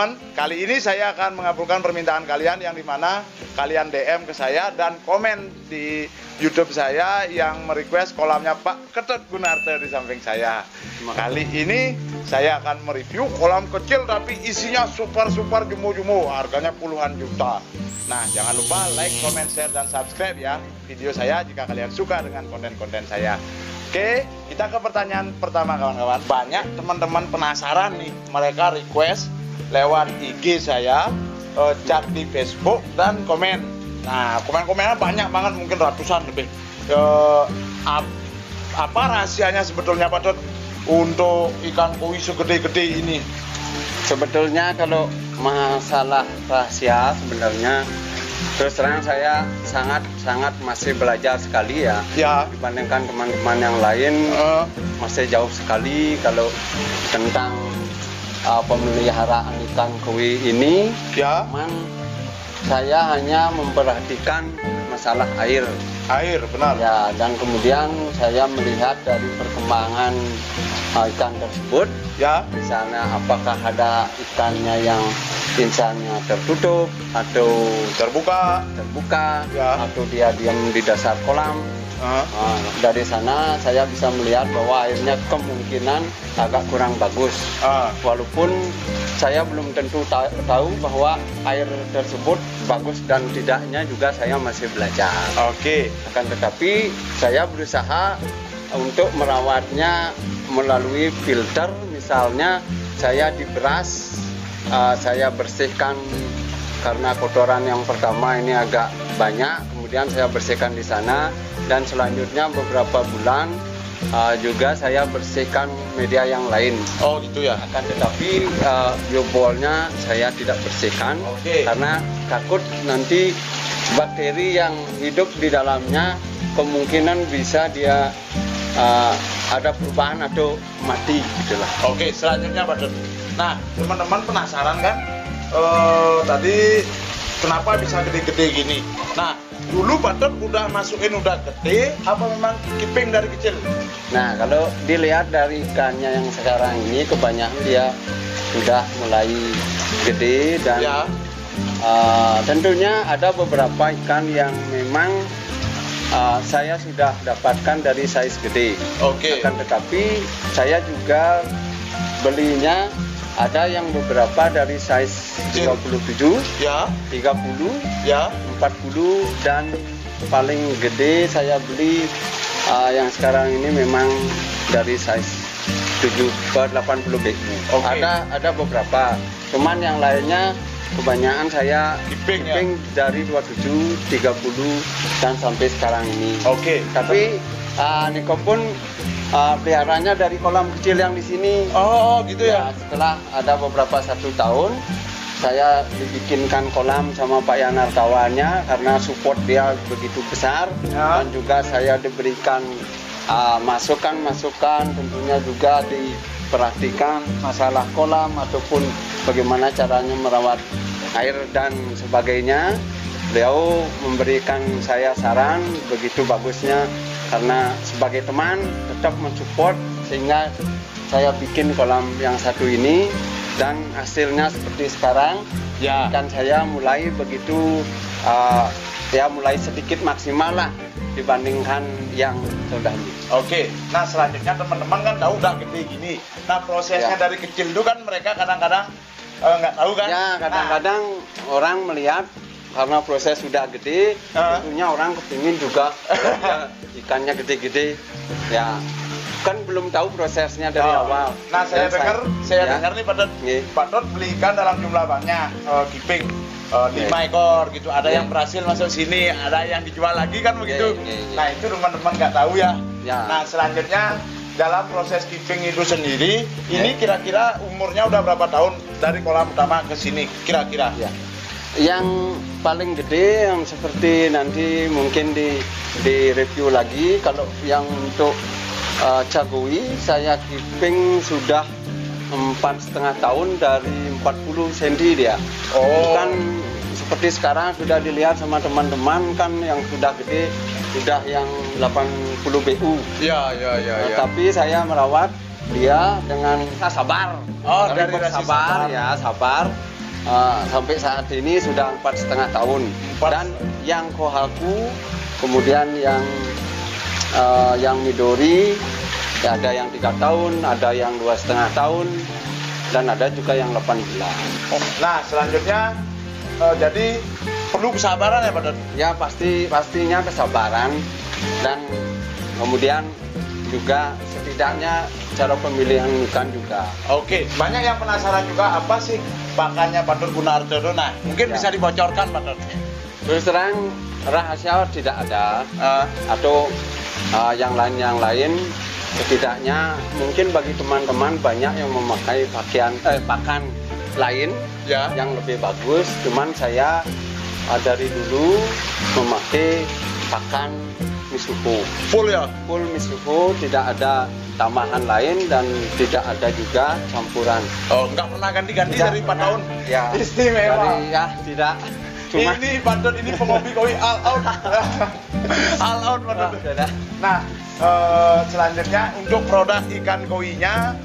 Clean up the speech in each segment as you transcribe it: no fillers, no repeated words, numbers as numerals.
teman-teman, kali ini saya akan mengabulkan permintaan kalian yang dimana kalian DM ke saya dan komen di YouTube saya yang merequest kolamnya Pak Ketut Gunarte di samping saya. Kali ini saya akan mereview kolam kecil tapi isinya super jumu-jumu, harganya puluhan juta. Nah, jangan lupa like, comment, share, dan subscribe ya video saya jika kalian suka dengan konten-konten saya. Oke, kita ke pertanyaan pertama kawan-kawan. Banyak teman-teman penasaran nih, mereka request lewat IG saya, chat di Facebook, dan komen. Nah, komen-komennya banyak banget, mungkin ratusan lebih. Apa rahasianya sebetulnya Pak Dot untuk ikan koi segede-gede ini? Sebetulnya kalau masalah rahasia sebenarnya terus terang saya sangat masih belajar sekali ya. Dibandingkan teman-teman yang lain masih jauh sekali kalau tentang pemeliharaan ikan koi ini. Cuman saya hanya memperhatikan masalah air. Benar ya, dan kemudian saya melihat dari perkembangan ikan tersebut di sana, apakah ada ikannya yang insangnya tertutup atau terbuka atau dia diam di dasar kolam. Dari sana saya bisa melihat bahwa airnya kemungkinan agak kurang bagus. Walaupun saya belum tentu tahu bahwa air tersebut bagus dan tidaknya juga saya masih belajar. Akan tetapi saya berusaha untuk merawatnya melalui filter. Misalnya saya di beras, saya bersihkan karena kotoran yang pertama ini agak banyak, kemudian saya bersihkan di sana, dan selanjutnya beberapa bulan juga saya bersihkan media yang lain. Gitu ya. Akan tetapi biobolnya saya tidak bersihkan karena takut nanti bakteri yang hidup di dalamnya kemungkinan bisa dia ada perubahan atau mati gitulah. Selanjutnya Pak Dot. Nah, teman-teman penasaran kan? Tadi kenapa bisa gede-gede gini? Nah, dulu Pak Dot udah masukin udah gede, apa memang keeping dari kecil? Nah, kalau dilihat dari ikannya yang sekarang ini kebanyakan dia sudah mulai gede dan tentunya ada beberapa ikan yang memang saya sudah dapatkan dari size gede. Akan tetapi saya juga belinya ada yang beberapa dari size 37, 30, 40, dan paling gede saya beli yang sekarang ini memang dari size 80 BU. Ada beberapa, cuman yang lainnya kebanyakan saya keeping dari 27, 30 dan sampai sekarang ini. Tapi Niko pun peliharanya dari kolam kecil yang di sini. Gitu ya. Setelah ada beberapa 1 tahun, saya dibikinkan kolam sama Pak Yanar kawannya karena support dia begitu besar, dan juga saya diberikan masukan tentunya juga diperhatikan masalah kolam ataupun bagaimana caranya merawat air dan sebagainya. Beliau memberikan saya saran begitu bagusnya karena sebagai teman tetap mensupport sehingga saya bikin kolam yang satu ini, dan hasilnya seperti sekarang. Dan saya mulai begitu mulai sedikit maksimal lah dibandingkan yang terdahulu. Nah selanjutnya teman-teman kan tahu udah gede gini. Nah prosesnya dari kecil itu kan mereka kadang-kadang nggak tahu kan? Kadang-kadang orang melihat karena proses sudah gede, tentunya orang kepingin juga ikannya gede-gede. Kan belum tahu prosesnya dari awal. Nah saya dengar nih Pak Dot beli ikan dalam jumlah banyak, keeping 5 ekor gitu. Ada yang berhasil masuk sini, ada yang dijual lagi kan begitu. Nah itu teman-teman nggak tahu ya. Nah selanjutnya dalam proses keeping itu sendiri, ini kira-kira umurnya udah berapa tahun dari kolam utama ke sini kira-kira? Yang paling gede yang seperti nanti mungkin di review lagi. Kalau yang untuk cagoi saya keeping sudah 4,5 tahun dari 40 cm dia. Bukan seperti sekarang sudah dilihat sama teman-teman kan yang sudah gede, sudah yang 80 BU. Tapi saya merawat dia dengan sabar. Dari sabar. sampai saat ini sudah 4,5 tahun. Dan yang Kohaku, kemudian yang Midori, ya ada yang 3 tahun, ada yang 2,5 tahun, dan ada juga yang 8 bulan. Nah, selanjutnya jadi perlu kesabaran ya Pak Dot? Ya pastinya kesabaran, dan kemudian juga setidaknya cara pemilihan ikan juga. Oke, banyak yang penasaran juga apa sih pakannya Pak Dot Gunarto. Nah, mungkin bisa dibocorkan Pak Dot. Terus terang rahasia tidak ada, atau yang lain setidaknya mungkin bagi teman-teman banyak yang memakai pakan lain ya yang lebih bagus, cuman saya dari dulu memakai pakan Mizuho full Mizuho, tidak ada tambahan lain dan tidak ada juga campuran. Nggak pernah ganti-ganti dari 4 tahun ya, istimewa tidak. Cuma ini Pak Dot ini penghobi koi all out all out Pak Dot. Nah, selanjutnya untuk produk ikan koinya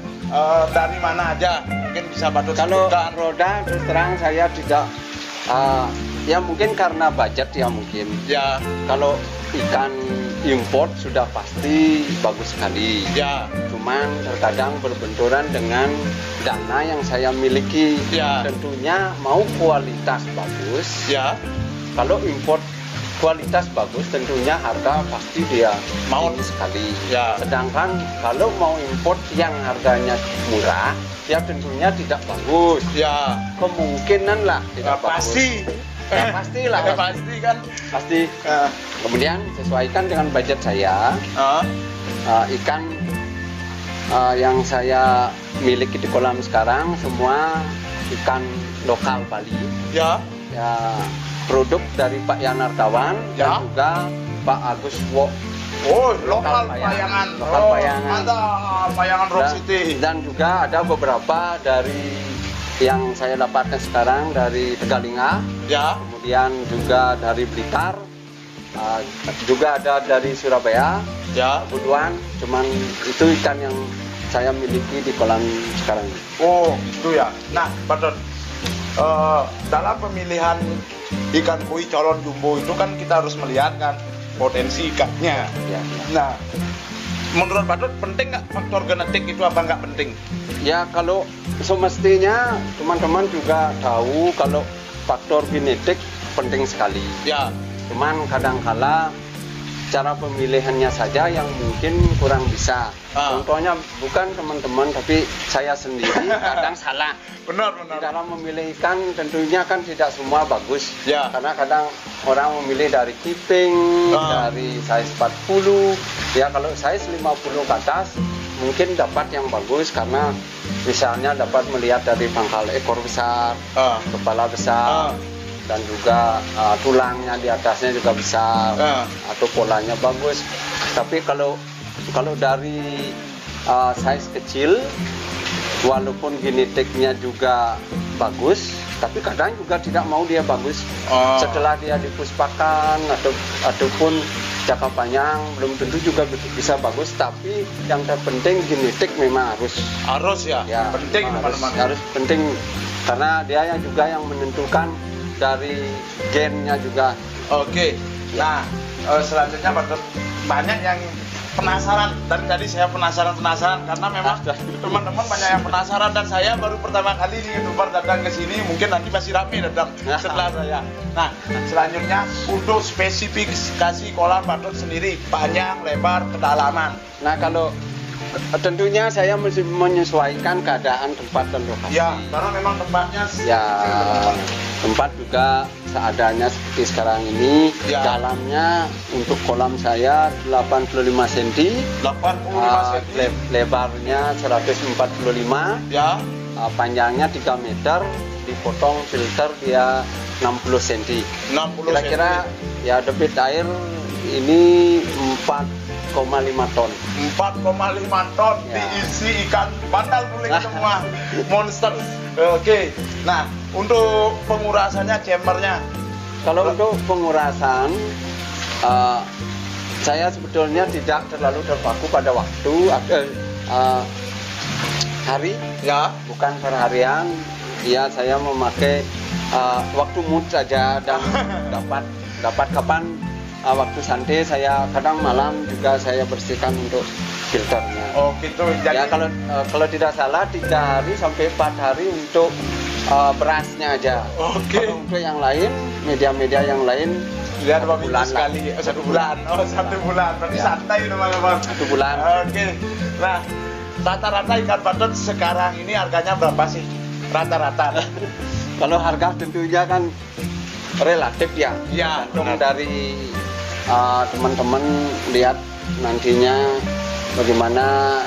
dari mana aja mungkin bisa Pak Dot kalau sebutkan. produk terus terang saya tidak ya mungkin karena budget ya mungkin ya. Kalau ikan import sudah pasti bagus sekali ya, cuman terkadang berbenturan dengan dana yang saya miliki ya. Tentunya mau kualitas bagus ya, kalau import kualitas bagus tentunya harga pasti dia mau tinggi sekali ya. Sedangkan kalau mau import yang harganya murah ya tentunya tidak bagus ya, kemungkinan lah tidak bagus. Pastilah pasti kan pasti. Kemudian sesuaikan dengan budget saya. Ikan yang saya miliki di kolam sekarang semua ikan lokal Bali ya, produk dari Pak Yanartawan ya. Dan juga Pak Agus Wo. Lokal Payangan. Mantap, Payangan Rock City. Dan juga ada beberapa dari yang saya dapatkan sekarang dari Tegalinga, ya. Kemudian juga dari Blitar, juga ada dari Surabaya, ya. Buduan. Cuman itu ikan yang saya miliki di kolam sekarang. Itu ya. Nah, Pak Dot, dalam pemilihan ikan koi calon jumbo itu kan kita harus melihat kan potensi ikannya. Ya. Nah, menurut Pak Dot penting nggak faktor genetik itu apa nggak penting? Ya kalau semestinya teman-teman juga tahu kalau faktor genetik penting sekali. Ya. Cuman kadang-kala cara pemilihannya saja yang mungkin kurang bisa. Contohnya bukan teman-teman tapi saya sendiri kadang salah. Benar. Dalam memilih ikan tentunya kan tidak semua bagus. Ya. Karena kadang orang memilih dari keeping, dari size 40. Ya kalau size 50 ke atas mungkin dapat yang bagus karena misalnya dapat melihat dari pangkal ekor besar, kepala besar, dan juga tulangnya di atasnya juga besar, atau polanya bagus. Tapi kalau dari size kecil, walaupun genetiknya juga bagus, tapi kadang juga tidak mau dia bagus. Setelah dia dipuspakan ataupun jangka panjang belum tentu juga bisa bagus. Tapi yang terpenting genetik memang harus ya penting teman-teman. Harus penting karena dia yang juga yang menentukan dari gennya juga. Oke. Nah, selanjutnya Pak Dot, banyak yang penasaran dan tadi saya penasaran karena memang teman-teman banyak yang penasaran dan saya baru pertama kali di YouTuber datang ke sini, mungkin nanti masih ramai datang setelah saya. Nah, selanjutnya untuk spesifikasi kolam Pak Dot sendiri panjang, lebar, kedalaman. Nah, kalau tentunya saya mesti menyesuaikan keadaan tempat dan lokasi. Ya, karena memang tempatnya tempat juga seadanya seperti sekarang ini. Ya. Dalamnya untuk kolam saya 85 cm. 85 cm. Lebarnya 145. Ya. Panjangnya 3 meter. Dipotong filter dia 60 cm. 60 Kira-kira ya debit air ini 4,5 ton. 4,5 ton ya. Diisi ikan bandal kuling semua monster. Oke. Nah, untuk pengurasannya chambernya. Kalau untuk pengurasan saya sebetulnya tidak terlalu terpaku pada waktu hari, ya, bukan perharian. ya saya memakai waktu mood saja dan dapat kapan waktu santai saya kadang malam juga saya bersihkan untuk filternya. Oh gitu. Jadi... Ya kalau tidak salah 3 hari sampai 4 hari untuk berasnya aja. Oke. Kalau untuk yang lain, media-media yang lain dia 2 minggu sekali. 1 bulan. Oh 1 bulan. Berarti ya. Santai teman-teman. 1 bulan. Oke. Nah, rata-rata ikan patin sekarang ini harganya berapa sih? Rata-rata. Kalau harga tentunya kan relatif ya. Iya. Tergantung dari teman-teman lihat nantinya bagaimana,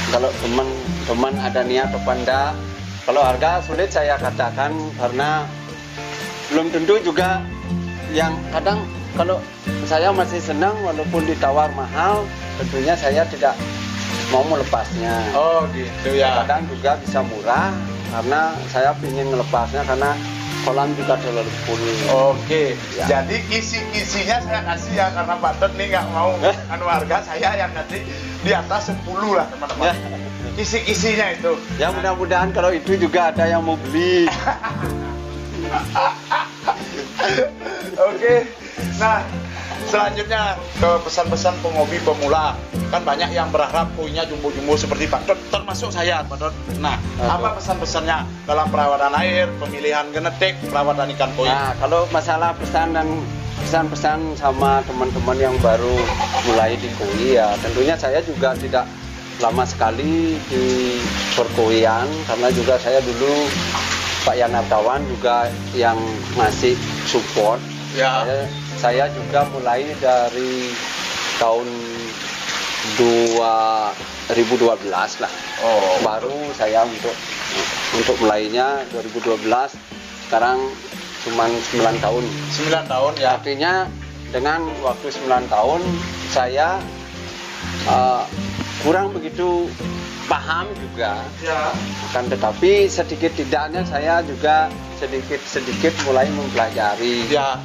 kalau teman-teman ada niat atau enggak. Kalau harga sulit saya katakan karena belum tentu juga, yang kadang kalau saya masih senang walaupun ditawar mahal, tentunya saya tidak mau melepasnya. Oh gitu ya. Kadang juga bisa murah karena saya ingin melepasnya karena kolam juga terlalu full. Oke, ya. Jadi kisi-kisinya saya kasih ya, karena Pak Tet nih nggak mau harga saya yang nanti di atas 10 lah teman-teman. Ya. Kisi-kisinya itu. Ya mudah-mudahan kalau itu juga ada yang mau beli. Oke, nah selanjutnya ke pesan-pesan penghobi pemula. Kan banyak yang berharap koinya jumbo-jumbo seperti Pak Dot, termasuk saya Pak Dot. Nah, apa pesan-pesannya dalam perawatan air, pemilihan genetik, perawatan ikan koi? Nah, kalau masalah pesan dan pesan-pesan sama teman-teman yang baru mulai di koi, ya tentunya saya juga tidak lama sekali di perkoian, karena juga saya dulu Pak Yanartawan juga yang ngasih support. Ya. Saya juga mulai dari tahun 2012 lah. Oh. Baru saya untuk mulainya 2012. Sekarang cuma 9 tahun. 9 tahun ya. Artinya dengan waktu 9 tahun saya kurang begitu paham juga. Ya. Akan tetapi sedikit tidaknya saya juga sedikit mulai mempelajari. Ya.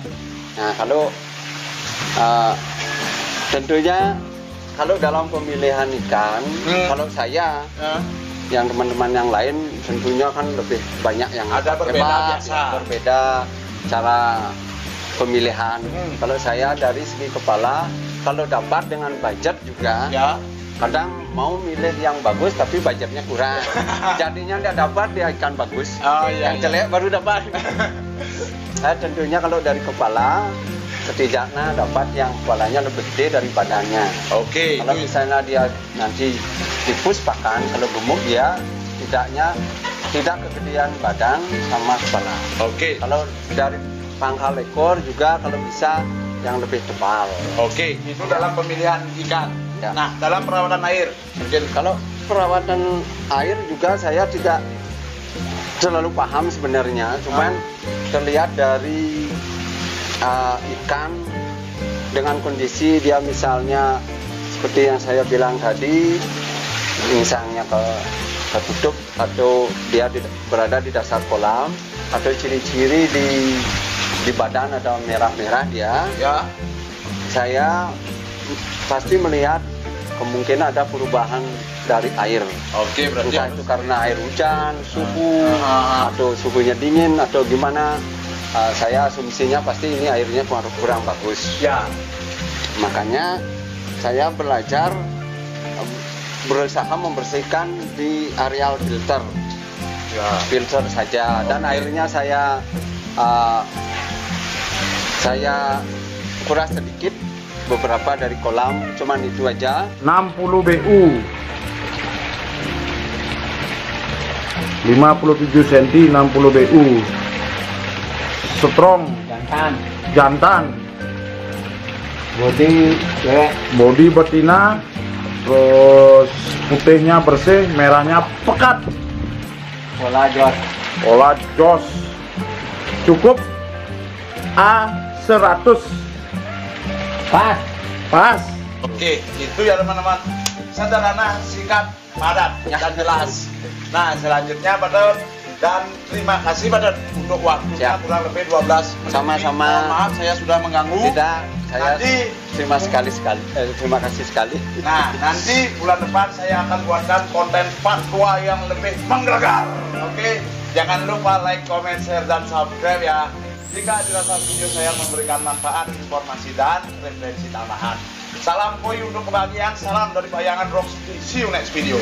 Nah, kalau tentunya kalau dalam pemilihan ikan, kalau saya yang teman-teman yang lain tentunya kan lebih banyak yang ada berbeda hebat, biasa. Berbeda cara pemilihan. Kalau saya dari segi kepala, kalau dapat dengan budget juga, Ya. kadang mau milih yang bagus tapi budgetnya kurang. Jadinya tidak dapat dia ikan bagus. Oh, iya, yang jelek baru dapat. Saya tentunya kalau dari kepala, setidaknya dapat yang kepalanya lebih gede dari badannya. Oke. Kalau misalnya dia nanti dipuspakan, kalau gemuk dia tidaknya tidak kegedean badan sama kepala. Oke. Kalau dari pangkal ekor juga kalau bisa yang lebih tebal. Oke, itu dalam pemilihan ikan. Ya. Nah, dalam perawatan air, mungkin Kalau perawatan air juga saya tidak terlalu paham sebenarnya, cuman terlihat dari ikan dengan kondisi dia misalnya seperti yang saya bilang tadi, misalnya ketutup atau dia berada di dasar kolam, atau ciri-ciri di badan ada merah-merah dia, ya. saya pasti melihat kemungkinan ada perubahan dari air. Oke, berarti Entah itu karena air hujan, suhu, atau suhunya dingin, atau gimana. Saya asumsinya pasti ini airnya kurang bagus. ya. Makanya saya belajar berusaha membersihkan di areal filter. Ya. Filter saja. Dan airnya saya kuras sedikit, beberapa dari kolam, cuman itu aja. 60 BU. 57 cm 60 BU. Strong jantan. Body betina. Terus putihnya bersih, merahnya pekat. Pola jos. Cukup A100. Pas. Oke, itu ya teman-teman. Sederhana, singkat, padat, dan jelas. Nah, selanjutnya Pak Dot, dan terima kasih Pak Dot untuk waktunya kurang lebih 12 menit. Sama-sama. Mohon maaf saya sudah mengganggu. Tidak, saya Nanti terima kasih sekali. Nah, nanti bulan depan saya akan buatkan konten part 2 yang lebih menggelegar. Oke. Jangan lupa like, comment, share, dan subscribe ya. Jika dirasa video saya memberikan manfaat, informasi, dan referensi tambahan. Salam koi untuk kebahagiaan, salam dari Bayangan Rock City. See you next video.